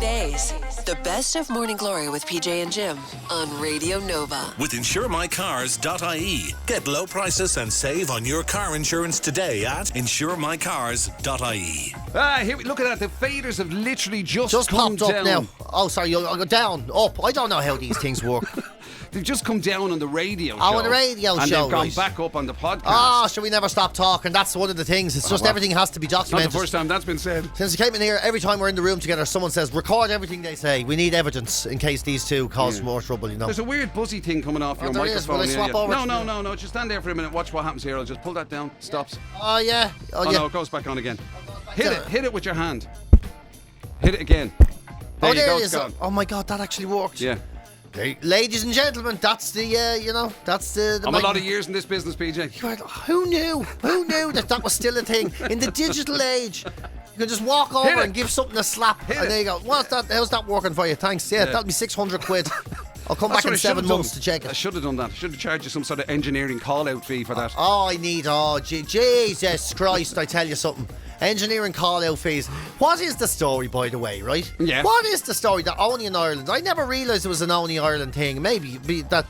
GloryDaze, the best of Morning Glory with PJ and Jim on Radio Nova. With insuremycars.ie. Get low prices and save on your car insurance today at insuremycars.ie. Look at that. The faders have literally just come popped up down. now. Oh, sorry, you'll go down, up. I don't know how these things work. They've just come down on the radio show. Oh, on the radio and show, they've gone right. back up on the podcast. Oh, shall we never stop talking? That's one of the things. It's just everything has to be Not documented. the first time that's been said. Since we came in here, every time we're in the room together, someone says, record everything they say. We need evidence in case these two cause more trouble, you know. There's a weird buzzy thing coming off your there microphone. is. Will I here, swap yeah. over to No. Just stand there for a minute. Watch what happens here. I'll just pull that down. Stops. Oh, yeah. Oh, yeah. no, it goes back on again. Hit down. it. Hit it with your hand. Hit it again. There you go. it It's is. gone. Oh, my God, that actually worked. Yeah. Ladies and gentlemen, that's the, that's the... I'm a lot of years in this business, PJ. Who knew? Who knew that was still a thing? In the digital age, you can just walk over and give something a slap. And there you go. What's that? How's that working for you? Thanks. Yeah, that'll be 600 quid. I'll come back in 7 months to check I it. should have done that. I should have charged you some sort of engineering call-out fee for that. Jesus Christ, I tell you something. Engineering call-out fees. What is the story, by the way, right? Yeah. What is the story that only in Ireland? I never realised it was an only Ireland thing. Maybe that,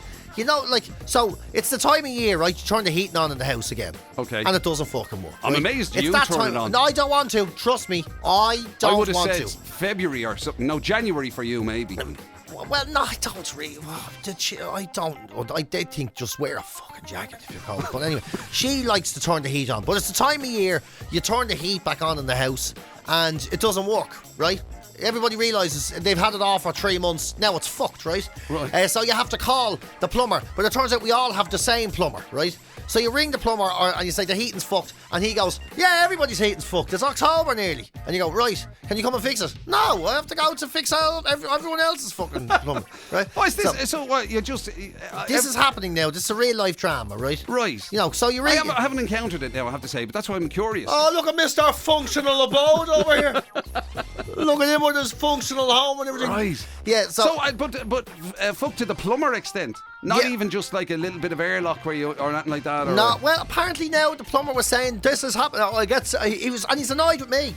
so it's the time of year, right? You turn the heating on in the house again. Okay. And it doesn't fucking work. I'm right? amazed It's you that turn time. it on. No, I don't want to. Trust me. I I would have want said to. February or something. No, January for you, maybe. Well, no, I don't really. They think just wear a fucking jacket if you're cold. But anyway, she likes to turn the heat on. But it's the time of year you turn the heat back on in the house and it doesn't work, right? Everybody realises they've had it off for 3 months. Now it's fucked, right? Right. So you have to call the plumber. But it turns out we all have the same plumber, right? So you ring the plumber and you say the heating's fucked. And he goes, yeah, everybody's heating's fucked. It's October nearly. And you go, right, can you come and fix it? No, I have to go to fix everyone else's fucking plumber, right? What is this? So what, you just... This is happening now. This is a real life drama, right? Right. So you ring... I haven't encountered it now, I have to say, but that's why I'm curious. Oh, look at Mr. Functional Abode over here. Look at him with his functional home and everything. Right. Yeah, but fuck to the plumber extent. Not even just like a little bit of airlock where you or nothing like that. Or no, well, apparently now the plumber was saying this is happening. And he's annoyed with me.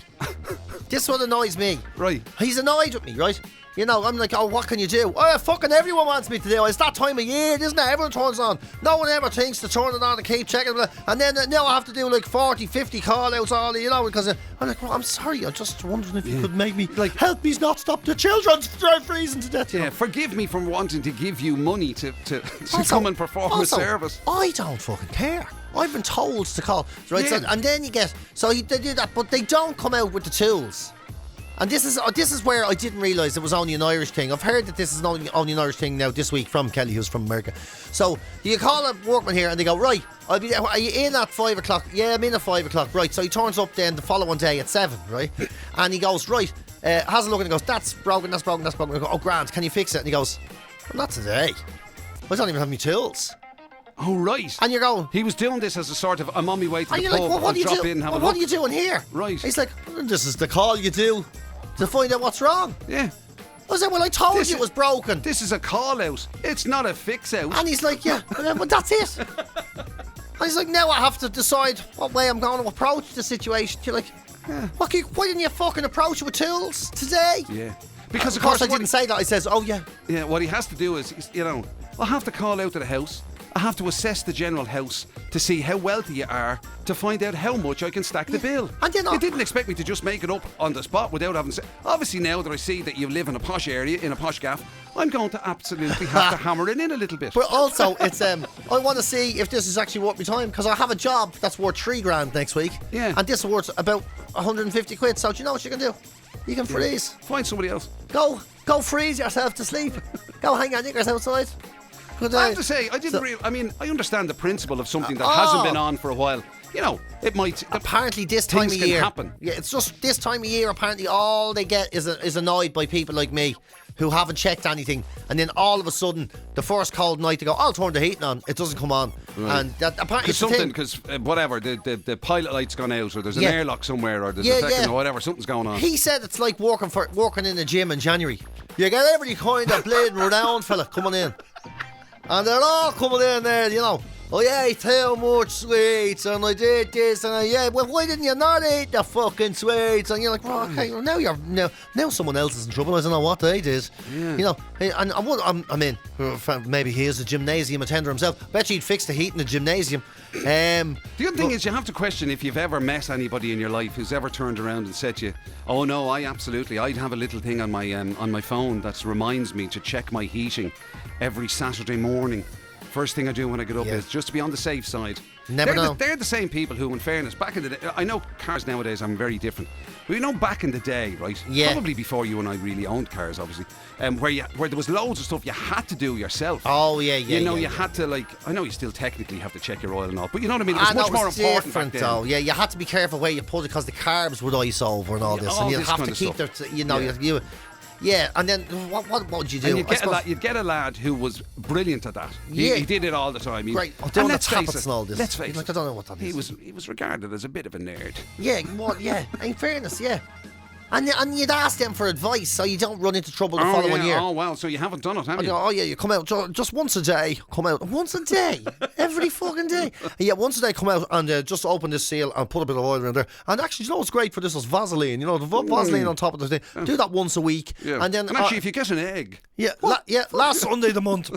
This is what annoys me. Right. He's annoyed with me, right? You know, I'm like, oh, what can you do? Oh, fucking everyone wants me to do it. It's that time of year, isn't it? Everyone turns it on. No one ever thinks to turn it on and keep checking it. And then now I have to do like 40, 50 call-outs all, because I'm like, well, I'm sorry. I'm just wondering if you could make me, help me not stop the children freezing to death. Yeah, forgive me for wanting to give you money to come and perform a service. I don't fucking care. I've been told to call. Right, Yeah. so, and then you get, they do that, but they don't come out with the tools. And this is where I didn't realise it was only an Irish thing. I've heard that this is only an Irish thing now this week from Kelly, who's from America. So you call a workman here and they go, right, I'll be there. Are you in at 5 o'clock? Yeah, I'm in at 5 o'clock. Right, so he turns up then the following day at 7, right? And he goes, right, has a look and he goes, that's broken. I go, oh, grand, can you fix it? And he goes, well, not today. I don't even have any tools. Oh, right. And you're going... He was doing this as a sort of, I'm on my way to the and you're pub, like, well, what I'll drop do in and have a what look. are you doing here? Right. He's like, well, this is the call you do to find out what's wrong. Yeah. I said, well, I told you it was broken. This is a call-out. It's not a fix-out. And he's like, yeah, well, that's it. And he's like, now I have to decide what way I'm going to approach the situation. You're like, why didn't you fucking approach it with tools today? Yeah. Because, of course I didn't say that. I says, oh, yeah. Yeah, what he has to do is, I have to call out to the house. I have to assess the general house to see how wealthy you are to find out how much I can stack the bill. And then He didn't expect me to just make it up on the spot without having... Obviously, now that I see that you live in a posh area, in a posh gaff, I'm going to absolutely have to hammer it in a little bit. But also, it's I want to see if this is actually worth my time, because I have a job that's worth $3,000 next week. Yeah. And this is worth about 150 quid. So do you know what you can do? You can freeze. Find somebody else. Go freeze yourself to sleep. Go hang out knickers outside. I have to say, I understand the principle of something that hasn't been on for a while. It might... Apparently this time of things year... can happen. Yeah, it's just this time of year, apparently all they get is annoyed by people like me who haven't checked anything, and then all of a sudden, the first cold night they go, I'll turn the heating on, it doesn't come on. Right. And that apparently it's something... Because whatever, the pilot light's gone out, or there's an airlock somewhere, or there's a second, or whatever, something's going on. He said it's like working in a gym in January. You get every kind of blade renowned fella coming in. And they're all coming in there, I ate too much sweets and I did this and well, why didn't you not eat the fucking sweets? And you're like, well, okay, well, now someone else is in trouble. I don't know what they did. Yeah. You know, and I mean, maybe he is a gymnasium attender himself. I bet you'd fix the heat in the gymnasium. The other thing is, you have to question if you've ever met anybody in your life who's ever turned around and said to you, "Oh no, I'd have a little thing on my phone that reminds me to check my heating every Saturday morning. First thing I do when I get up is just to be on the safe side." Never know. They're the same people who, in fairness, back in the day, I know cars nowadays are very different, but you know, back in the day, right? Yeah. Probably before you and I really owned cars, obviously, where there was loads of stuff you had to do yourself. Oh yeah. You had to, like, I know you still technically have to check your oil and all, but you know what I mean? It was much more important back then. Though. Yeah, you had to be careful where you put it because the carbs would ice over and all this, and you'd have to keep their, you. Yeah, and then what would you do? And you'd get a lad who was brilliant at that. He did it all the time. Right, doing the tablets and all this. Let's face it. Like, I don't know what that is. He was regarded as a bit of a nerd. Yeah, in fairness, yeah. And you'd ask them for advice so you don't run into trouble the following year. Oh, well, so you haven't done it, have you? Oh, yeah, you come out just once a day. Come out once a day. Every fucking day. Yeah, once a day come out and just open this seal and put a bit of oil around there. And actually, you know what's great for this is Vaseline. You know, the Vaseline on top of the thing. Yeah. Do that once a week. Yeah. And then actually, if you get an egg. Yeah, last Sunday of the month.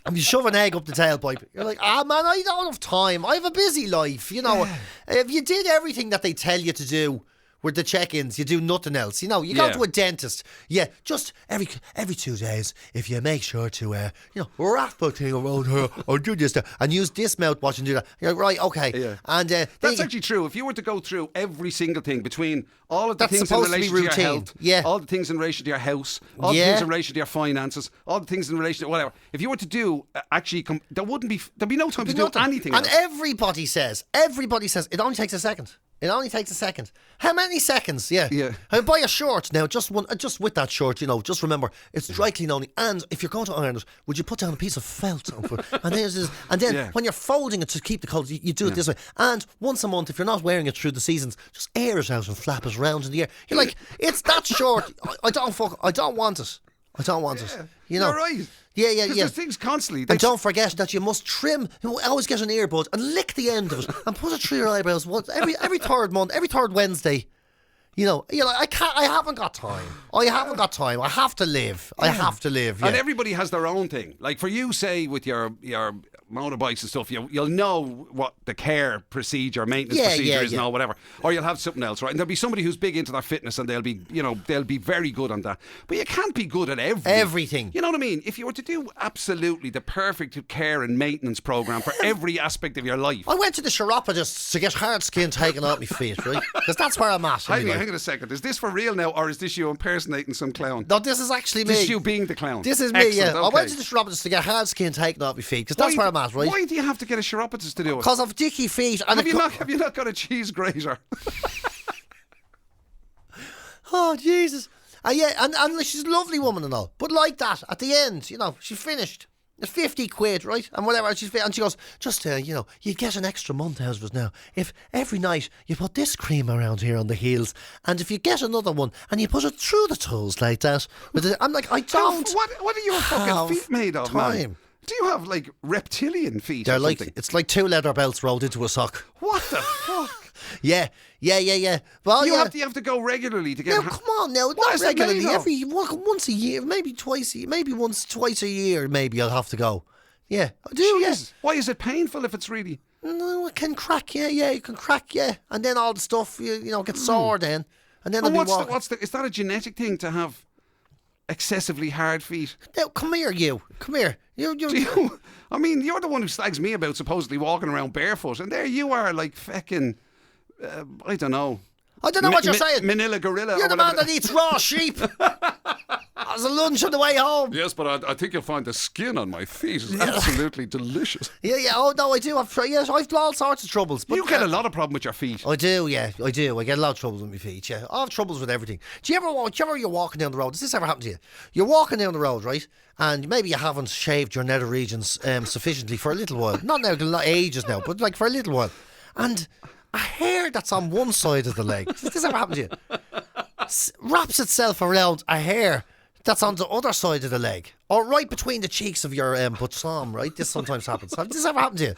And you shove an egg up the tailpipe. You're like, man, I don't have time. I have a busy life. You know, if you did everything that they tell you to do with the check-ins, you do nothing else. You know, you go to a dentist. Yeah, just every 2 days, if you make sure to, wrap the thing around her or do this and use this mouthwash and do that. You're like, right, okay. Yeah. And that's actually true. If you were to go through every single thing between all of the that's things in supposed to be relation to your routine. health, all the things in relation to your house, all the things in relation to your finances, all the things in relation to whatever. If you were to do there'd be no time to do anything and else. Everybody says it only takes a second. It only takes a second. How many seconds? Yeah. And buy a short now. Just with that short, just remember it's dry clean only. And if you're going to iron it, would you put down a piece of felt on it? And then when you're folding it to keep the colours, you do it this way. And once a month, if you're not wearing it through the seasons, just air it out and flap it around in the air. You're like, it's that short. I don't want it. I don't want it. You know, you're right. Yeah. There's things constantly. And don't forget that you must trim. Always get an earbud and lick the end of it and put it through your eyebrows once every third month, every third Wednesday. You know, I can't. I haven't got time. I have to live. I have to live. Yeah. And everybody has their own thing. Like for you, say with your motorbikes and stuff, you'll know what the care procedure, maintenance procedure is and all whatever. Or you'll have something else, right? And there'll be somebody who's big into their fitness and they'll be very good on that. But you can't be good at everything. You know what I mean? If you were to do absolutely the perfect care and maintenance program for every aspect of your life. I went to the chiropodist to get hard skin taken off my feet, right? Because that's where I'm at. Hang on a second. Is this for real now, or is this you impersonating some clown? No, this is actually me. This is you being the clown. This is me. Excellent, yeah. okay. I went to the chiropodist to get hard skin taken off my feet because that's where I'm at, right? Why do you have to get a chiropodist to do it? Because I've dicky feet. And have you not got a cheese grater? Oh Jesus! And she's a lovely woman and all, but like that at the end, she finished. It's 50 quid, right? And whatever. And she goes, just, you get an extra month out of us now. If every night you put this cream around here on the heels, and if you get another one and you put it through the toes like that, I'm like, I don't. What are your fucking feet made of, man? Do you have like reptilian feet? They're or like something? It's like 2 leather belts rolled into a sock. What the fuck? Yeah. Well, you have to go regularly to get. Now, come on, now, not regularly. Once a year, maybe twice a year. Maybe I'll have to go. Yeah, I do. Jeez. Yeah. Why is it painful if it's really? No, it can crack. Yeah, you can crack. Yeah, and then all the stuff gets sore then, and then is that a genetic thing to have excessively hard feet? Now, come here. Come here. I mean, you're the one who slags me about supposedly walking around barefoot, and there you are, like fucking. I don't know what you're saying. Manila gorilla. You're the man that eats raw sheep. As a lunch on the way home. Yes, but I think you'll find the skin on my feet is absolutely delicious. Yeah. Oh no, I do. I've all sorts of troubles. But you get a lot of problem with your feet. I do. Yeah, I do. I get a lot of troubles with my feet. Yeah, I have troubles with everything. Do you ever you're walking down the road? Does this ever happen to you? You're walking down the road, right? And maybe you haven't shaved your nether regions sufficiently for a little while. Not ages now, but like for a little while. And a hair that's on one side of the leg. Does this ever happen to you? Wraps itself around a hair that's on the other side of the leg, or right between the cheeks of your butsom, right? This sometimes happens. Has this ever happened to you?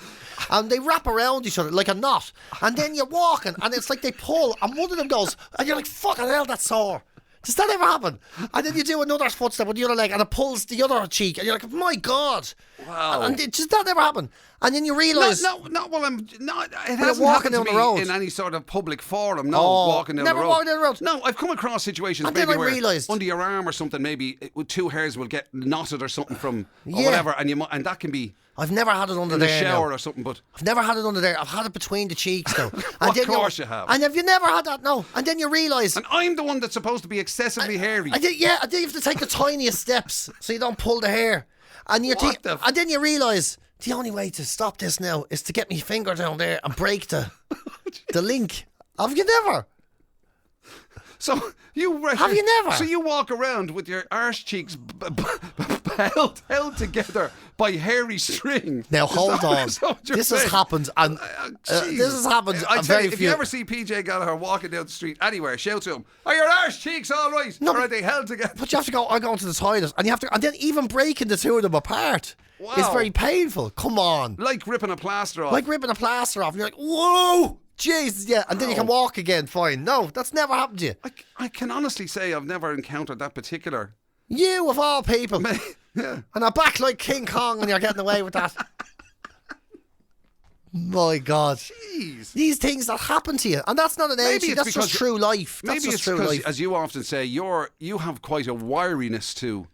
And they wrap around each other like a knot, and then you're walking, and it's like they pull, and one of them goes, and you're like, fucking hell, that's sore. Does that ever happen? And then you do another footstep with the other leg, and it pulls the other cheek, and you're like, my God. Wow. And does that ever happen? And then you realise... No, well, it hasn't walking happened to down the me road. in any sort of public forum, walking down the road. Never walking down the road? No, I've come across situations And maybe then I where realised... under your arm or something, maybe with two hairs will get knotted or something from, or Yeah. whatever, and that can be... I've never had it under in there. the shower now. or something, but I've never had it under there. I've had it between the cheeks though. Of course you have. And have you never had that? No. And then you realise. and I'm the one that's supposed to be excessively hairy. And then you have to take the tiniest steps so you don't pull the hair. And you and then you realise the only way to stop this now is to get my finger down there and break the link. Have you never? So Have you never? So you walk around with your arse cheeks held together by hairy string. Now hold on. This has happened, and this has happened. If you ever see PJ Gallagher walking down the street anywhere, shout to him, "Are your arse cheeks all right? No, or are they held together?" But you have to go. I go into the toilet, and you have to, and then even breaking the two of them apart is very painful. Come on, like ripping a plaster off. like ripping a plaster off. And you're like, whoa, Jesus, yeah, and then you can walk again. Fine. No, that's never happened to you. I can honestly say I've never encountered that particular. You of all people, Yeah. and I'm back like King Kong, and you're getting away with that. My God, Jeez. these things that happen to you, and that's not an age thing. That's just true life. That's Maybe just it's true because, life. as you often say, you have quite a wiriness to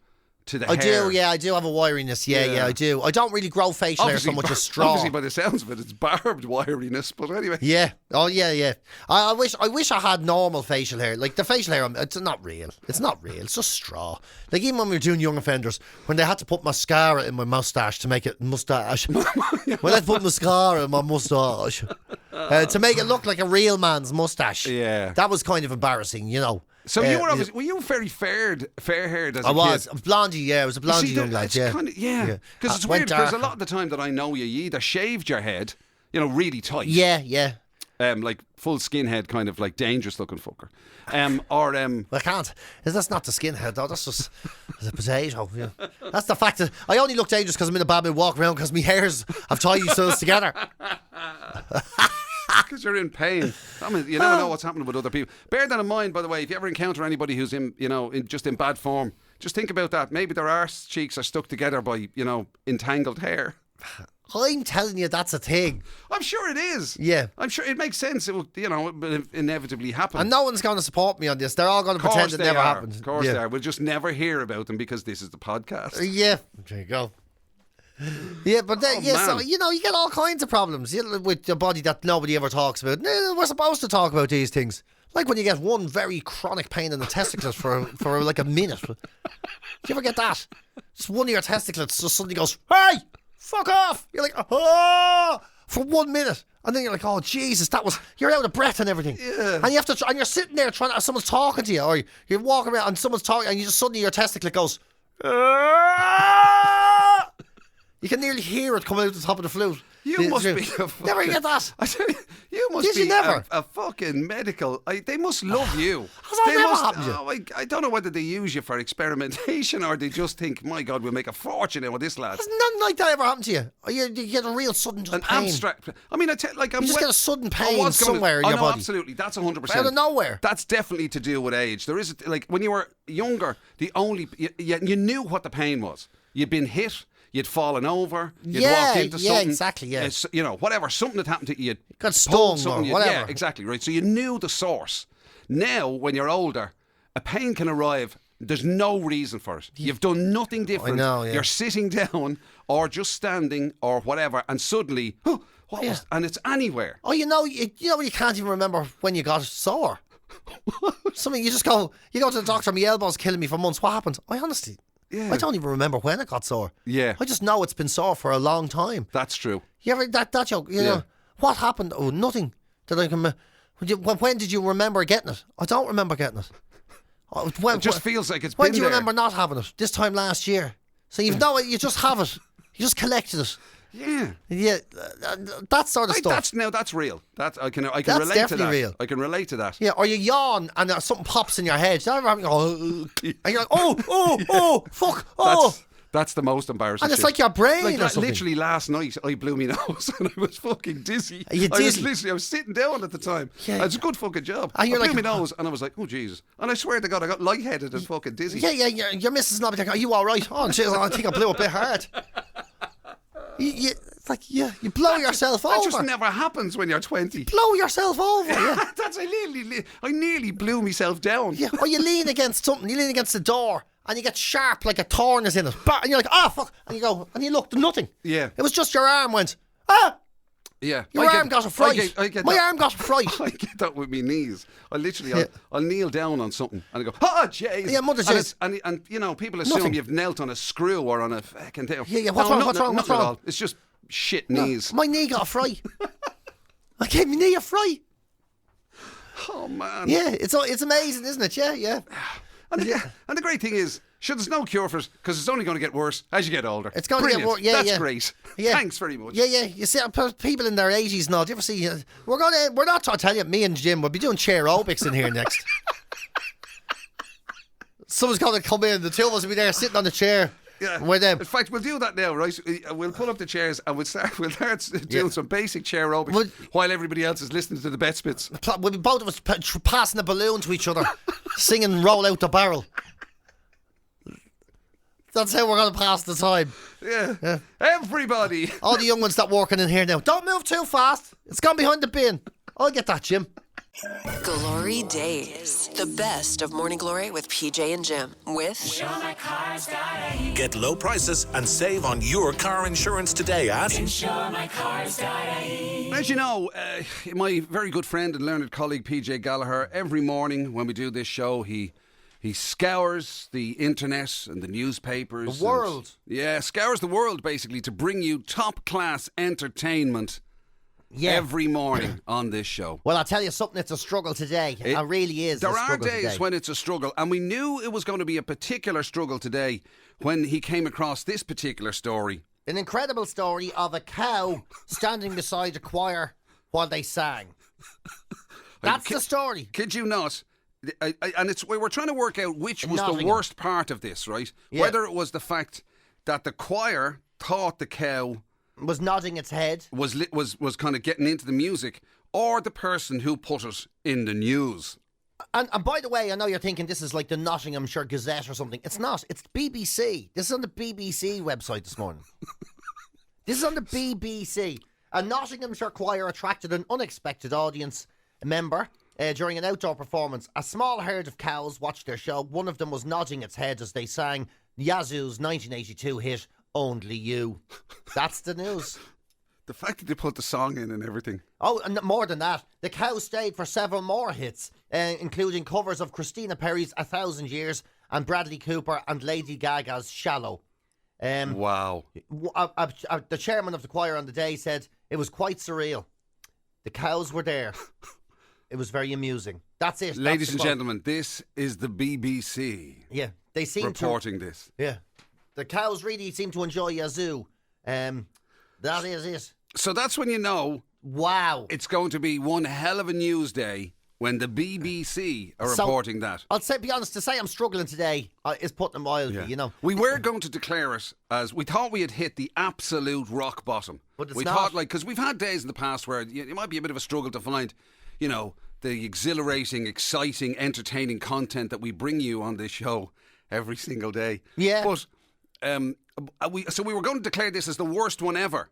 the I hair. do, yeah, I do have a wiriness. Yeah, I do. I don't really grow facial hair so much as straw. Obviously, by the sounds of it, it's barbed wiriness. But anyway, Yeah. Oh, yeah. I wish I had normal facial hair. Like the facial hair, it's not real. It's not real. It's just straw. Like even when we were doing Young Offenders, when they had to put mascara in my mustache to make it mustache. When they had to put mascara in my mustache to make it look like a real man's mustache. Yeah. That was kind of embarrassing, you know. so you were obviously, were you very fair-haired as a I was. kid? I was blondie, yeah. I was a blondie young lad, yeah. Because it's Went weird, because a darker. lot of the time that I know you either shaved your head, really tight. Yeah. Like full skinhead, kind of like dangerous looking fucker. Or Well, I can't. That's not the skinhead, though. That's just it's a potato. Yeah. That's the fact that I only look dangerous because I'm in a bad mood walk around because my hairs have tied themselves together. because you're in pain. I mean, you never know what's happening with other people. Bear that in mind, by the way. If you ever encounter anybody who's just in bad form, just think about that. Maybe their arse cheeks are stuck together by entangled hair. I'm telling you, that's a thing. I'm sure it is. Yeah. I'm sure it makes sense. It will, it will inevitably happen. And no one's going to support me on this. They're all going to Of course pretend it they never are. happened. Of course yeah. they are. We'll just never hear about them because this is the podcast. Yeah. There you go. Yeah, but then, so man. you get all kinds of problems with your body that nobody ever talks about. No, we're supposed to talk about these things. Like when you get one very chronic pain in the testicles for like a minute. Do you ever get that? Just one of your testicles just suddenly goes, "Hey, fuck off!" You're like, "Oh!" for 1 minute, and then you're like, "Oh Jesus, you're out of breath and everything." Yeah. And you have to, and you're sitting there someone's talking to you, or you're walking around and someone's talking, and you just suddenly your testicle goes. "Ah!" You can nearly hear it coming out the top of the flute. You must be a fucking... Never get that. I tell you, you must Did be you never? a fucking medical... they must love you. Has that They never must- happened to you? oh, I don't know whether they use you for experimentation or they just think, my God, we'll make a fortune out of this lad. Has nothing like that ever happened to you? Or you get a real sudden An pain. abstract... I mean, I'm You just get a sudden pain I was gonna- somewhere in your no, body. absolutely. That's 100%. Out of nowhere. That's definitely to do with age. There is, like, when you were younger, you knew what the pain was. You'd been hit. You'd fallen over. You'd walked into something. Exactly, yeah. Whatever. Something had happened to you. You'd Got pulled stung or something, whatever. Yeah, exactly, right. So you knew the source. Now, when you're older, a pain can arrive. There's no reason for it. You've done nothing different. know, yeah. You're sitting down or just standing or whatever, and suddenly, and it's anywhere. Oh, you can't even remember when you got sore. Something you go to the doctor, my elbow's killing me for months. What happened? I don't even remember when it got sore. Yeah. I just know it's been sore for a long time. That's true. You ever that joke? Yeah. What happened? Oh, nothing. When did you remember getting it? I don't remember getting it. It just feels like it's When been do you there. remember not having it? This time last year. So you just have it. You just collected it. Yeah. Yeah, that sort of stuff. That's real. I can That's relate to definitely that. real. I can relate to that. Yeah, or you yawn and something pops in your head. You know, and you're like, oh, fuck, oh. That's the most embarrassing And it's shit. like your brain Like or something. literally last night, I blew my nose and I was fucking dizzy. Are you dizzy? I was sitting down at the time. Yeah. It's a good fucking job. And you're I blew like, my nose and I was like, oh Jesus! And I swear to God, I got lightheaded and fucking dizzy. Yeah, your missus not be like, are you all right? Oh, jeez, I think I blew a bit hard. It's like, you blow yourself over. That just never happens when you're 20. Blow yourself over, yeah. I nearly blew myself down. Yeah, or you lean against something, you lean against the door, and you get sharp like a thorn is in it. And you're like, fuck. And you go, and you look, nothing. Yeah. It was just your arm went, ah! Yeah. Your arm got a fright. I get My that. arm got a fright. I get that with my knees. Yeah. I'll kneel down on something and I go, jeez. Yeah, mother jeez. And you know, people assume Nothing. you've knelt on a screw or on a fucking thing. Yeah, what's wrong? Nothing at all. It's just shit knees. My knee got a fright. I gave my knee a fright. Oh, man. Yeah, it's amazing, isn't it? Yeah. And the great thing is, sure, there's no cure for it because it's only going to get worse as you get older. It's going to get worse. Yeah, That's yeah. great. Yeah. Thanks very much. Yeah. You see, people in their 80s now. Do you ever see? We're not. I tell you, me and Jim will be doing chair aerobics in here next. Someone's going to come in. The two of us will be there sitting on the chair. Yeah. With them. In fact, we'll do that now, right? We'll pull up the chairs and we'll start doing some basic chair aerobics while everybody else is listening to the bet spits. We'll be both of us passing a balloon to each other, singing "Roll Out the Barrel." That's how we're going to pass the time. Yeah. Everybody. All the young ones that working in here now. Don't move too fast. It's gone behind the bin. I'll get that, Jim. GloryDaze, the best of Morning Glory with PJ and Jim. With Get low prices and save on your car insurance today at As you know, my very good friend and learned colleague PJ Gallagher, every morning when we do this show, he scours the internet and the newspapers. The world. Scours the world basically to bring you top class entertainment. Yeah. Every morning on this show. Well, I'll tell you something, it's a struggle today. It really is. There a are struggle days today. when it's a struggle, and we knew it was going to be a particular struggle today when he came across this particular story. An incredible story of a cow standing beside a choir while they sang. That's the story. Kid you not? And we were trying to work out which was the worst part of this, right? Yeah. Whether it was the fact that the choir thought the cow was nodding its head, was kind of getting into the music, or the person who put it in the news. And by the way, I know you're thinking this is like the Nottinghamshire Gazette or something. It's not. It's BBC. This is on the BBC website this morning. This is on the BBC. A Nottinghamshire choir attracted an unexpected audience member during an outdoor performance. A small herd of cows watched their show. One of them was nodding its head as they sang Yazoo's 1982 hit Only You. That's the news. The fact that they put the song in and everything. Oh, and more than that, the cow stayed for several more hits, including covers of Christina Perri's 1,000 Years and Bradley Cooper and Lady Gaga's Shallow. Wow. The chairman of the choir on the day said it was quite surreal. The cows were there. It was very amusing. That's it. Ladies and gentlemen, this is the BBC. Yeah, they seem reporting this. Yeah. The cows really seem to enjoy Yazoo. That is it. So that's when you know. Wow. It's going to be one hell of a news day when the BBC are reporting that. I'll be honest, to say I'm struggling today is putting them mildly, you know. We were going to declare it as we thought we had hit the absolute rock bottom. But we thought, because we've had days in the past where it might be a bit of a struggle to find, the exhilarating, exciting, entertaining content that we bring you on this show every single day. Yeah. But we were going to declare this as the worst one ever.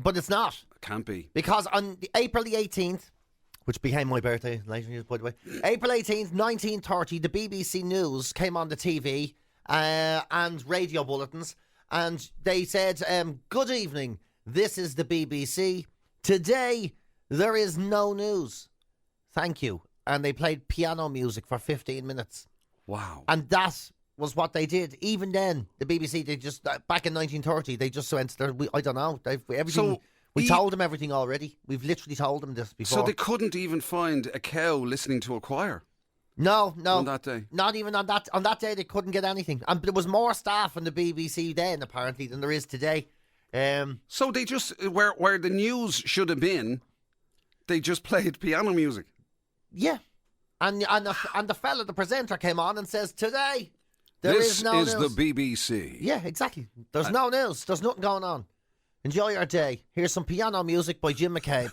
But it's not. It can't be. Because on April the 18th, which became my birthday later years, by the way, April 18th, 1930, the BBC News came on the TV and radio bulletins, and they said, good evening, this is the BBC. Today, there is no news. Thank you. And they played piano music for 15 minutes. Wow. And that was what they did. Even then, the BBC, they just, back in 1930, they just went, I don't know, we told them everything already. We've literally told them this before. So they couldn't even find a cow listening to a choir? No. On that day? Not even on that. On that day, they couldn't get anything. And there was more staff in the BBC then, apparently, than there is today. So they just, where the news should have been, they just played piano music. Yeah. And the fella, the presenter, came on and says, today, there is no news. This is the BBC. Yeah, exactly. There's no news. There's nothing going on. Enjoy your day. Here's some piano music by Jim McCabe.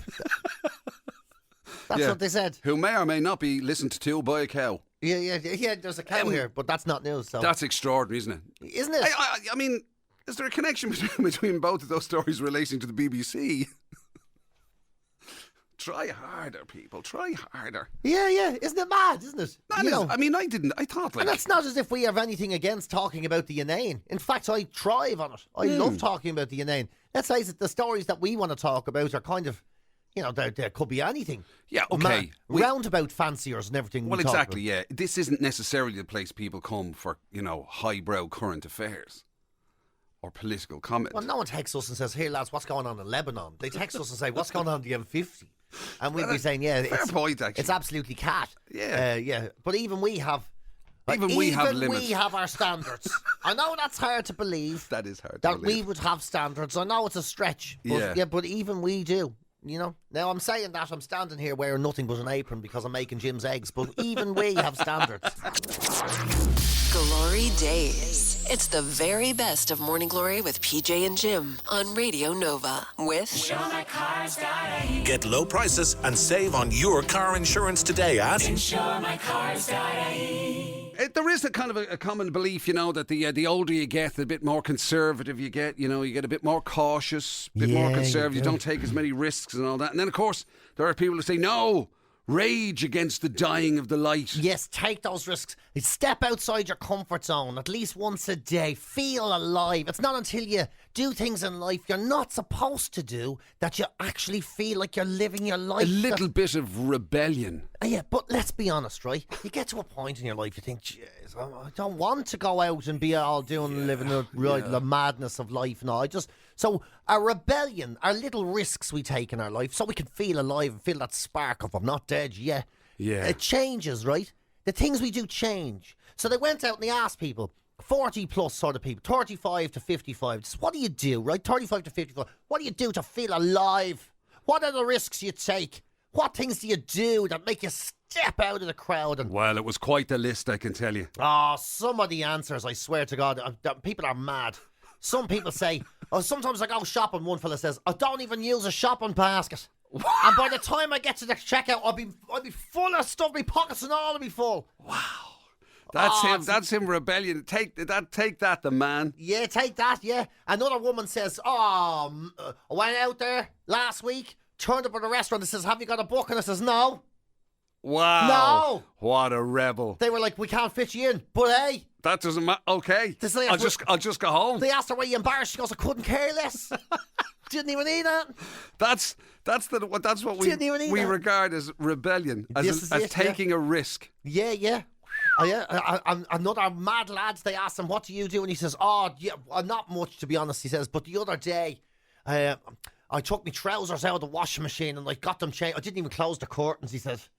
That's what they said. Who may or may not be listened to by a cow. Yeah, there's a cow here, but that's not news. So. That's extraordinary, isn't it? Isn't it? I mean, is there a connection between both of those stories relating to the BBC? Try harder, people. Try harder. Yeah. Isn't it mad, isn't it? I mean, I thought And it's not as if we have anything against talking about the inane. In fact, I thrive on it. I love talking about the inane. Let's face it, the stories that we want to talk about are kind of, there could be anything. Yeah, okay. Roundabout fanciers and everything. Well, exactly, yeah. This isn't necessarily the place people come for, highbrow current affairs or political comment. Well, no one texts us and says, "Here, lads, what's going on in Lebanon?" They text us and say, "What's going on in the M50?" And we'd be saying, "Yeah, fair point, actually. It's absolutely cat." Yeah. But even we have. Even we have limits. We have our standards. I know that's hard to believe. That is hard to believe. That we believe. would have standards. I know it's a stretch. But, but even we do. Now I'm saying that I'm standing here wearing nothing but an apron because I'm making Jim's eggs. But even we have standards. Glory Days. It's the very best of Morning Glory with PJ and Jim on Radio Nova with InsureMyCars.ie. Get low prices and save on your car insurance today at InsureMyCars.ie. There is a kind of a common belief, that the older you get, the bit more conservative you get. You get a bit more cautious, a bit more conservative. You don't take as many risks and all that. And then, of course, there are people who say, no, rage against the dying of the light. Yes, take those risks. Step outside your comfort zone at least once a day. Feel alive. It's not until you do things in life you're not supposed to do that you actually feel like you're living your life. A little bit of rebellion. Yeah, but let's be honest, right? You get to a point in your life you think, jeez, I don't want to go out and be all living the madness of life and all. So our rebellion, our little risks we take in our life so we can feel alive and feel that spark of I'm not dead yet. Yeah. It changes, right? The things we do change. So they went out and they asked people, 40 plus sort of people, 35 to 55. Just what do you do, right? 35 to 55. What do you do to feel alive? What are the risks you take? What things do you do that make you step out of the crowd? Well, it was quite the list, I can tell you. Oh, some of the answers, I swear to God, people are mad. Some people say, sometimes I go shopping, one fella says, I don't even use a shopping basket. What? And by the time I get to the checkout, I'll be full of stuff, my pockets and all will be full. Wow. That's him rebellion. Take that, the man. Yeah, take that, yeah. Another woman says, I went out there last week, turned up at a restaurant and says, have you got a book? And I says, no. Wow. No. What a rebel. They were like, we can't fit you in. But hey. That doesn't matter. Okay. I'll just go home. They asked her, were you embarrassed? She goes, I couldn't care less. Didn't even need that. That's what we regard as rebellion, as taking a risk. Yeah. Another mad lads, they asked him, what do you do? And he says, not much, to be honest, he says, but the other day I took my trousers out of the washing machine and I got them changed. I didn't even close the curtains, he says.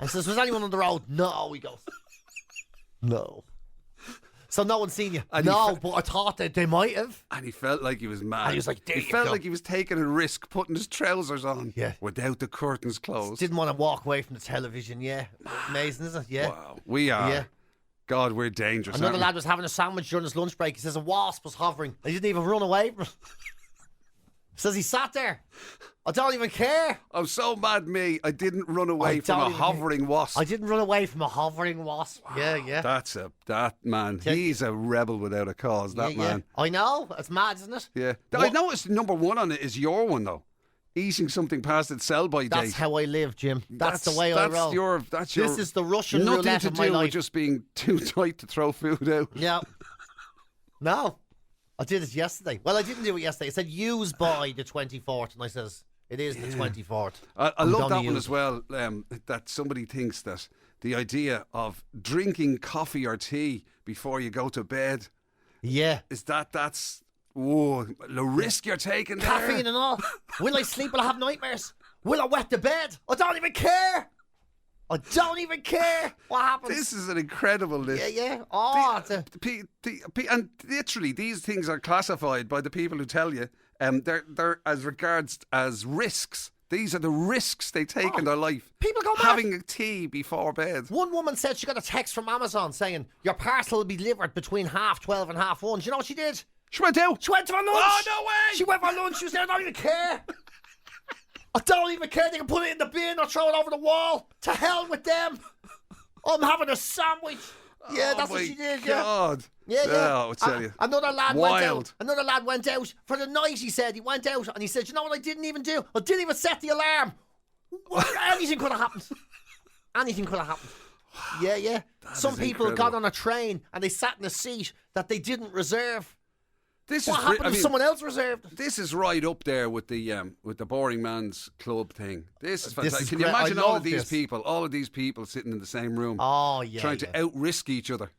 And he says, was anyone on the road? No, he goes. No. So no one's seen you? And but I thought that they might have. And he felt like he was mad. And he was like, he felt like he was taking a risk, putting his trousers on without the curtains closed. Just didn't want to walk away from the television, Amazing, isn't it? Yeah. Wow. We are. Yeah. God, we're dangerous. Another lad was having a sandwich during his lunch break. He says a wasp was hovering. He didn't even run away from it. Says he sat there. I don't even care. I'm so mad, me. I didn't run away from a hovering wasp. I didn't run away from a hovering wasp. Wow. Yeah. That man. He's a rebel without a cause. That man. I know. It's mad, isn't it? Yeah. I noticed number one on it is your one though. Eating something past its sell-by date. That's how I live, Jim. That's the way I roll. That's your. This is the Russian roulette of my life. Nothing to do with just being too tight to throw food out. Yeah. No. I did it yesterday. Well, I didn't do it yesterday. It said use by the 24th, and I says it is the 24th. I love that one as well. That somebody thinks that the idea of drinking coffee or tea before you go to bed, is that's the risk you're taking there. Caffeine and all. Will I sleep? Will I have nightmares? Will I wet the bed? I don't even care. I don't even care what happens. This is an incredible list. Yeah. And literally, these things are classified by the people who tell you they're as regards as risks. These are the risks they take in their life. People go mad. Having a tea before bed. One woman said she got a text from Amazon saying, your parcel will be delivered between 12:30 and 1:30. Do you know what she did? She went out. She went for lunch. Oh, no way. She went for lunch. She was there. I don't even care. I don't even care. They can put it in the bin or throw it over the wall. To hell with them. I'm having a sandwich. Yeah, that's what she did. God. Yeah. Oh, I'll tell you. Another lad Wild. went out. Another lad went out for the night. He said he went out and he said, you know what I didn't even do? I didn't even set the alarm. Anything could have happened. Anything could have happened. Yeah. Some people got on a train and they sat in a seat that they didn't reserve. What happened if someone else reserved? This is right up there with the boring man's club thing. This is fantastic. This is Can you great. imagine I all love of these this. people, sitting in the same room? Oh, yeah. Trying to out-risk each other.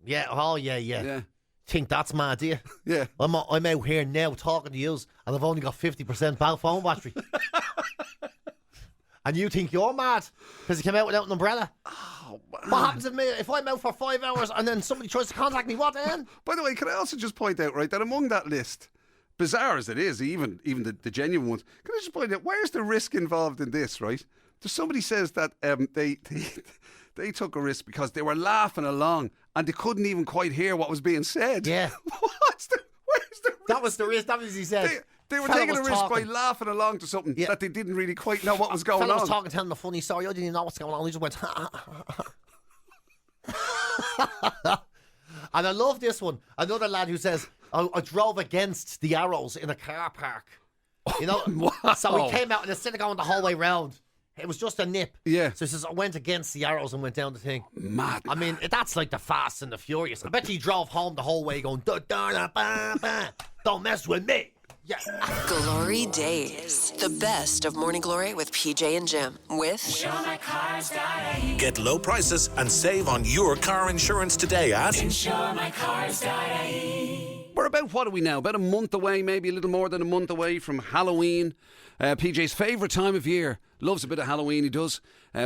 Yeah, oh, yeah. Think that's mad, do you? Yeah. I'm out here now talking to you and I've only got 50% phone battery. And you think you're mad because you came out without an umbrella? Oh, man. What happens if I'm out for 5 hours and then somebody tries to contact me? What then? By the way, can I also just point out, right, that among that list, bizarre as it is, even the genuine ones, can I just point out, where's the risk involved in this, right? Somebody says that they took a risk because they were laughing along and they couldn't even quite hear what was being said. Yeah. Where's the risk? That was the risk. That was what he said. They were Fella taking a was risk talking. by laughing along to something that they didn't really quite know what was going Fella on. was talking, telling a funny story. I didn't even know what's going on. He just went, And I love this one. Another lad who says, I drove against the arrows in a car park. You know? Wow. So he came out and instead of going the whole way round, it was just a nip. Yeah. So he says, I went against the arrows and went down the thing. Mad. I mean, that's like the Fast and the Furious. I bet he drove home the whole way going, don't mess with me. Yeah. Glory Days. The best of Morning Glory with PJ and Jim. With InsureMyCars.ie. Get low prices and save on your car insurance today at InsureMyCars.ie. We're about, what are we now? About a month away, maybe a little more than a month away from Halloween. PJ's favourite time of year. Loves a bit of Halloween, he does.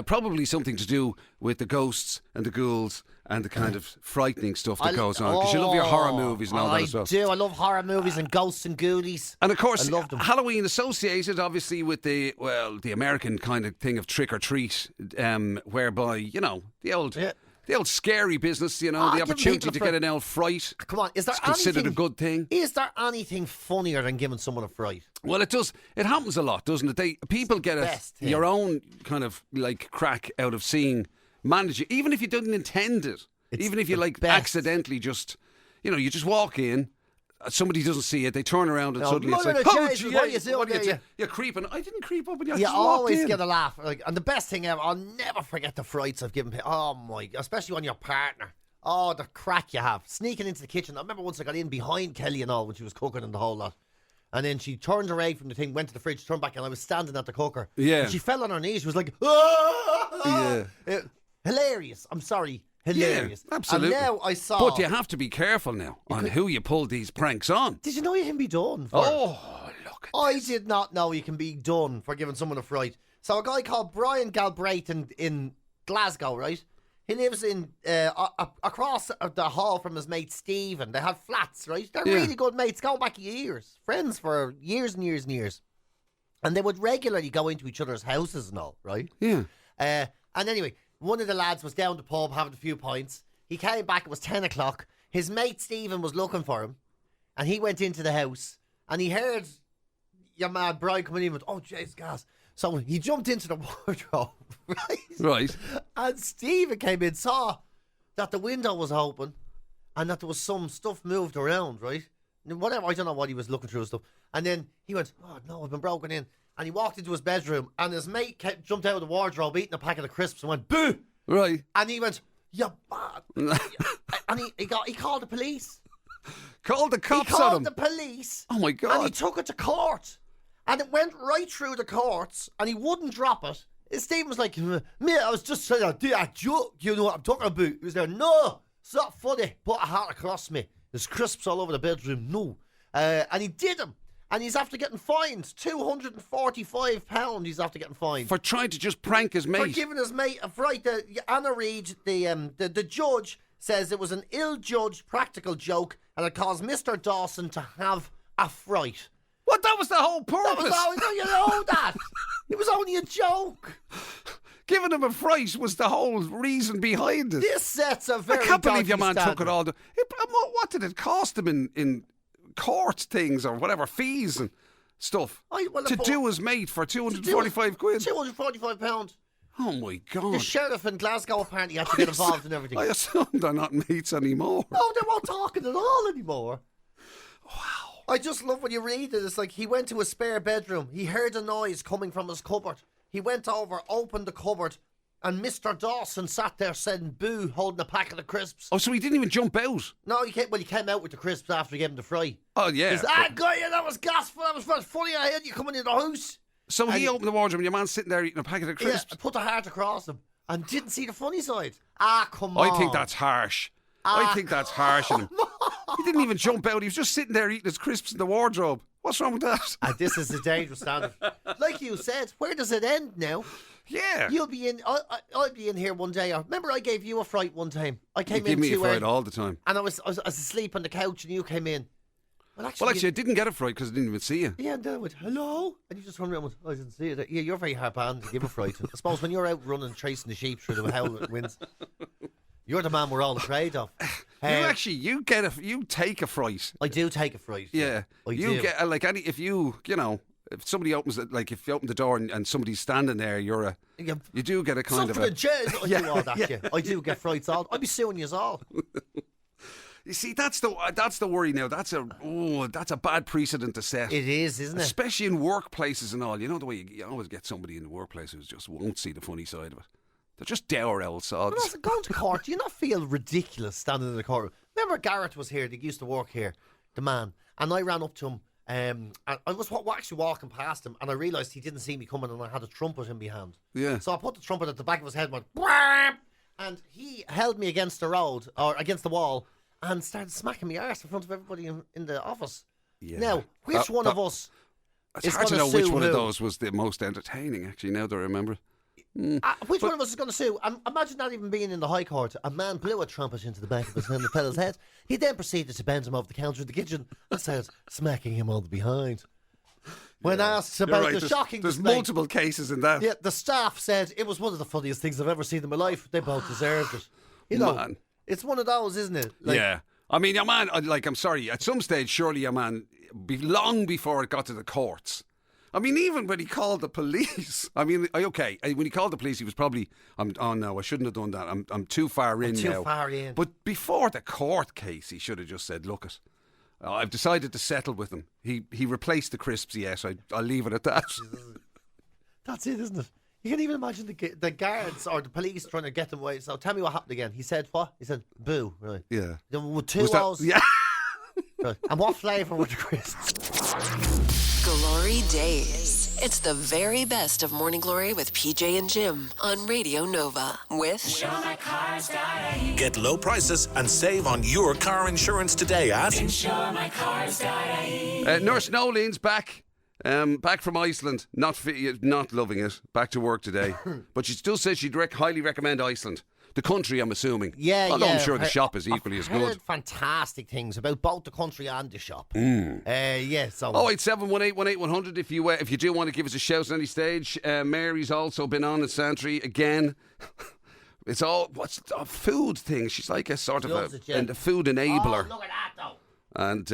Probably something to do with the ghosts and the ghouls and the kind of frightening stuff that goes on. Because you love your horror movies and all that as well. I do. I love horror movies and ghosts and ghoulies. And of course, I love them. Halloween associated obviously with the American kind of thing of trick or treat, whereby, you know, the old scary business, you know, the giving opportunity people to a get an old fright. Come on, is there It's considered anything, a good thing. Is there anything funnier than giving someone a fright? Well, it does. It happens a lot, doesn't it? People get your own kind of like crack out of seeing manage it, even if you didn't intend it. Even if you like accidentally just, you know, you just walk in, somebody doesn't see it, they turn around and suddenly it's like, you're creeping. I didn't creep up and you just always walked in. get a laugh. Like, and the best thing ever, I'll never forget the frights I've given people. Oh my, especially on your partner. Oh, the crack you have. Sneaking into the kitchen. I remember once I got in behind Kelly and all when she was cooking and the whole lot. And then she turned away from the thing, went to the fridge, turned back, and I was standing at the cooker. Yeah. And she fell on her knees. She was like, ah! Yeah. Hilarious. I'm sorry. Hilarious. Yeah, absolutely. And now I saw. But you have to be careful now on who you pull these pranks on. Did you know you can be done for? Oh, look at I did not know you can be done for giving someone a fright. So a guy called Brian Galbraith in Glasgow, right? He lives in across the hall from his mate Stephen. They have flats, right? They're really good mates, going back years, friends for years and years and years. And they would regularly go into each other's houses and all, right? Yeah. And anyway, one of the lads was down the pub having a few pints. He came back, it was 10 o'clock. His mate Stephen was looking for him. And he went into the house. And he heard your man Brian coming in and went, oh, jeez, gas. So he jumped into the wardrobe, right? Right. And Stephen came in, saw that the window was open and that there was some stuff moved around, right? Whatever, I don't know what he was looking through and stuff. And then he went, oh, no, I've been broken in. And he walked into his bedroom and his mate jumped out of the wardrobe eating a packet of crisps and went, boo! Right. And he went, you're bad. And he called the police. Called the cops He on called him. the police. Oh, my God. And he took it to court. And it went right through the courts and he wouldn't drop it. Stephen was like, mate, I was just saying a joke. You know what I'm talking about. He was there, no, it's not funny. Put a heart across me. There's crisps all over the bedroom. No. And he did him. And he's after getting fined. £245 he's after getting fined. For trying to just prank his mate. For giving his mate a fright. Anna Reid, the judge, says it was an ill-judged practical joke and it caused Mr. Dawson to have a fright. But that was the whole purpose. You know that. It was only a joke. Giving him a fright was the whole reason behind it. This sets a very I can't believe your man dodgy took it all. What did it cost him in court things or whatever, fees and stuff? To do his mate for 245 quid. £245. Oh my God. The sheriff in Glasgow apparently had to get involved in everything. I assume they're not mates anymore. No, they're not talking at all anymore. Wow. I just love when you read it. It's like he went to a spare bedroom. He heard a noise coming from his cupboard. He went over, opened the cupboard, and Mr. Dawson sat there saying boo, holding a packet of crisps. Oh, so he didn't even jump out? No, he came out with the crisps after he gave him the fry. Oh, yeah. He's guy, that was gospel. That was funny. I heard you coming in the house. So he opened the wardrobe and your man's sitting there eating a packet of crisps? Yeah, put the heart across him and didn't see the funny side. Come on. I think that's harsh. I think that's harsh on him. He didn't even jump out. He was just sitting there eating his crisps in the wardrobe. What's wrong with that? And this is a dangerous standard. Like you said, where does it end now? Yeah. You'll be in. I'll be in here one day. Remember, I gave you a fright one time. I came in. You give me a fright all the time. And I was asleep on the couch, and you came in. Well, actually, I didn't get a fright because I didn't even see you. Yeah, and then I went, hello? And you just run around and went, I didn't see it. Yeah, you're very hard-handed to give a fright. I suppose when you're out running, chasing the sheep through the howling winds, you're the man we're all afraid of. You take a fright. I do take a fright. Yeah. I you do. Get, if somebody opens it, like if you open the door and somebody's standing there, you do get a kind of a... I do all that, yeah. I do get frights all. I'd be suing you all. You see, that's the worry now. That's a bad precedent to set. It is, isn't it? Especially in workplaces and all. You know the way you always get somebody in the workplace who just won't see the funny side of it. They're just dour old sods. But also, going to court, do you not feel ridiculous standing in the court? Remember Garrett was here, that used to work here, the man, and I ran up to him, and I was actually walking past him, and I realised he didn't see me coming, and I had a trumpet in my hand. Yeah. So I put the trumpet at the back of his head and went, "Bram!" And he held me against the road, or against the wall, and started smacking me arse in front of everybody in the office. Yeah. Now, which one of us it's is hard to gonna know which sue one who? of those was the most entertaining, actually, now that I remember it. Which one of us is going to sue? Imagine that even being in the High Court. A man blew a trumpet into the back of his hand, the fellow's head. He then proceeded to bend him over the counter in the kitchen and started smacking him on the behind. When asked about the shocking There's display, multiple cases in that. Yeah, the staff said it was one of the funniest things I've ever seen in my life. They both deserved it. You know, Man. It's one of those, isn't it? Yeah. I mean, your man, I'm sorry, at some stage, surely your man, long before it got to the courts. I mean, even when he called the police, when he called the police, he was probably, oh no, I shouldn't have done that. I'm too far in now. Too far in. But before the court case, he should have just said, look it, I've decided to settle with him. He replaced the crisps, yes, I'll leave it at that. That's it, isn't it? You can even imagine the guards or the police trying to get them away. So tell me what happened again. He said what? He said boo, right? Yeah. With two O's. Yeah. Right. And what flavour were the crisps? GloryDaze. It's the very best of Morning Glory with PJ and Jim on Radio Nova with InsureMyCars.ie. Get low prices and save on your car insurance today at InsureMyCars.ie. Nurse Nolene's back. Back from Iceland, not loving it. Back to work today, but she still says she'd highly recommend Iceland, the country. I'm assuming. Yeah, although yeah. I'm sure the shop is equally as I've heard good. fantastic things about both the country and the shop. So 0871818 if you do want to give us a shout at any stage. Mary's also been on at Santry again. It's all a food thing. She's like a sort of a food enabler. Oh, look at that though. And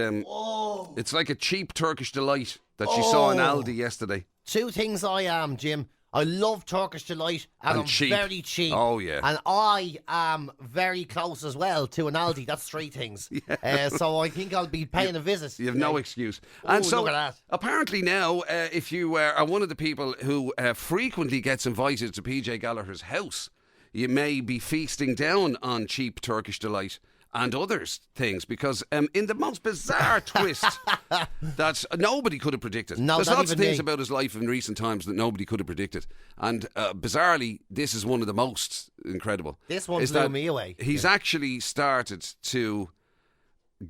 it's like a cheap Turkish delight that she saw in Aldi yesterday. Two things I am, Jim. I love Turkish Delight and I'm cheap. very cheap. Oh, yeah. And I am very close as well to an Aldi. That's three things. Yeah. So I think I'll be paying a visit. You have no excuse. Oh, And so look at that. apparently now, if you are one of the people who frequently gets invited to PJ Gallagher's house, you may be feasting down on cheap Turkish Delight and other things, because in the most bizarre twist that nobody could have predicted. No, there's not lots of even things me. about his life in recent times that nobody could have predicted, and bizarrely, this is one of the most incredible. This one is blew that me away. He's actually started to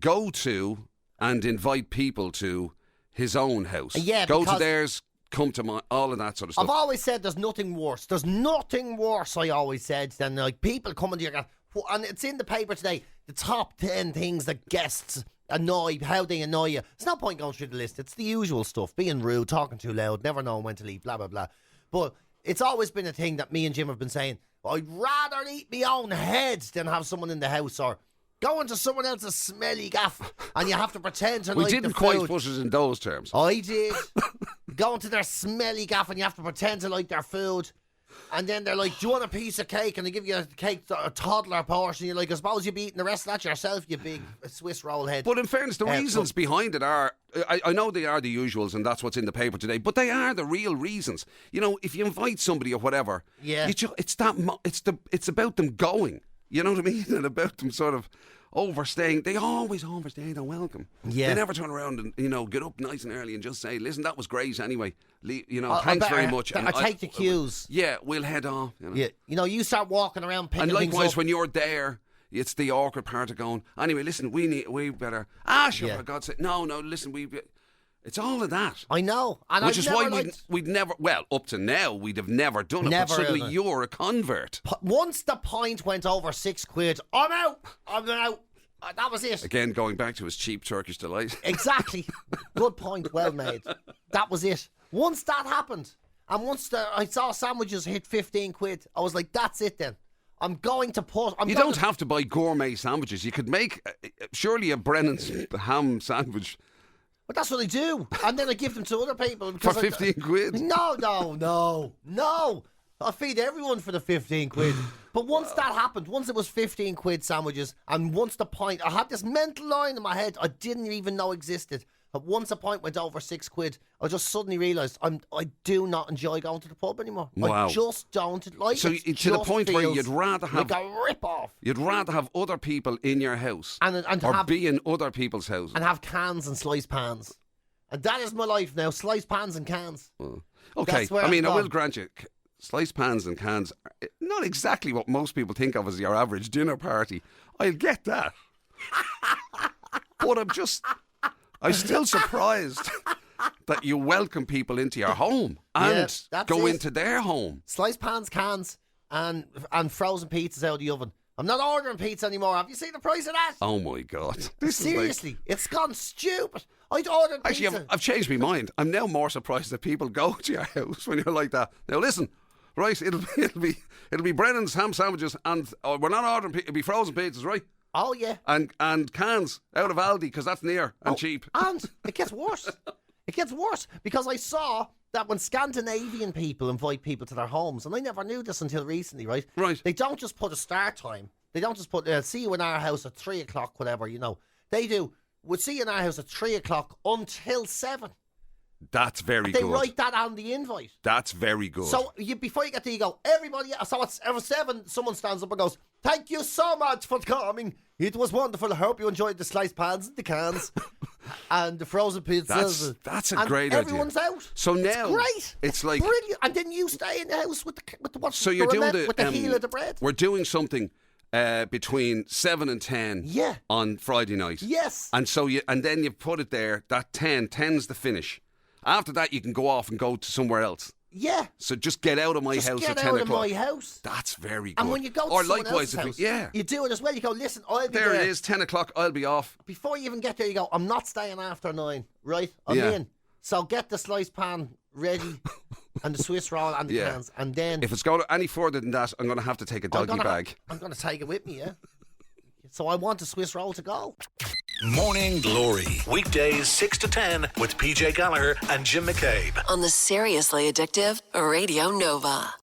go to and invite people to his own house. Yeah, go to because theirs, come to mine, all of that sort of stuff. I've always said there's nothing worse. There's nothing worse, I always said, than like people coming to your house. And it's in the paper today, the top 10 things that guests how they annoy you. There's no point going through the list. It's the usual stuff. Being rude, talking too loud, never knowing when to leave, blah, blah, blah. But it's always been a thing that me and Jim have been saying, I'd rather eat my own head than have someone in the house, or go into someone else's smelly gaff and you have to pretend to like the food. We didn't quite put it in those terms. I did. Go into their smelly gaff and you have to pretend to like their food. And then they're like, do you want a piece of cake? And they give you a cake, a toddler portion. You're like, I suppose you've eaten the rest of that yourself, you big Swiss roll head. But in fairness, the reasons behind it are, I know they are the usuals and that's what's in the paper today, but they are the real reasons. You know, if you invite somebody or whatever, it's about them going. You know what I mean? And about them sort of overstaying. They always overstay their welcome. Yeah. They never turn around and, you know, get up nice and early and just say, listen, that was great anyway. You know, thanks very much. I take the cues. Yeah, we'll head off. You know? Yeah. You know, you start walking around picking things up. And likewise, when you're there, it's the awkward part of going, anyway, listen, we better, sure, for God's sake. No, listen, it's all of that. I know. And which is why we'd never, well, up to now, we'd have never done it. But suddenly you're a convert. Once the pint went over £6, I'm out. That was it. Again, going back to his cheap Turkish delight. Exactly. Good point, well made. That was it. Once that happened, and once I saw sandwiches hit £15, I was like, that's it then. I'm going to put... You don't have to buy gourmet sandwiches. You could make, surely, a Brennan's ham sandwich. But that's what I do. And then I give them to other people. For £15? No. I'll feed everyone for the £15. But once that happened, once it was £15 sandwiches, and once the pint, I had this mental line in my head I didn't even know existed. But once the pint went over £6, I just suddenly realised I do not enjoy going to the pub anymore. Wow. I just don't like so it. So to the point where you'd rather have... like a rip-off. You'd rather have other people in your house or be in other people's houses. And have cans and sliced pans. And that is my life now, sliced pans and cans. Okay, I mean, I will grant you... Sliced pans and cans are not exactly what most people think of as your average dinner party. I'll get that. But I'm still surprised that you welcome people into your home and go into their home. Sliced pans, cans, and frozen pizzas out of the oven. I'm not ordering pizza anymore. Have you seen the price of that? Oh my God. Seriously, it's gone stupid. I'd ordered pizza. Actually, I've changed my mind. I'm now more surprised that people go to your house when you're like that. Now listen. Right, it'll be Brennan's ham sandwiches, and we're not ordering. It'll be frozen pizzas, right? Oh yeah, and cans out of Aldi because that's near and cheap. And it gets worse. It gets worse because I saw that when Scandinavian people invite people to their homes, and I never knew this until recently, right? Right. They don't just put a start time. They don't just put see you in our house at 3 o'clock, whatever. You know, they do. We'll see you in our house at 3 o'clock until 7. That's very good. They write that on the invite. That's very good. So before you get there, you go, everybody, so it's every 7, someone stands up and goes, thank you so much for coming. It was wonderful. I hope you enjoyed the sliced pans and the cans and the frozen pizzas. That's a great idea. Everyone's out. So now, great. It's like brilliant. And then you stay in the house with the what's so you're doing with the heel of the bread. We're doing something between 7 and 10 on Friday night. Yes. And so then you put it there, that 10's the finish. After that, you can go off and go to somewhere else. Yeah. So just get out of my house at 10 o'clock. Get out of my house. That's very good. And when you go to someone else's house, you do it as well. You go, listen, I'll be there. There it is, 10 o'clock, I'll be off. Before you even get there, you go, I'm not staying after 9, right? I'm in. So get the sliced pan ready and the Swiss roll and the cans. And then... if it's going any further than that, I'm going to have to take a doggy bag. I'm going to take it with me, yeah? So I want the Swiss roll to go. Morning Glory. Weekdays 6 to 10 with PJ Gallagher and Jim McCabe. On the Seriously Addictive Radio Nova.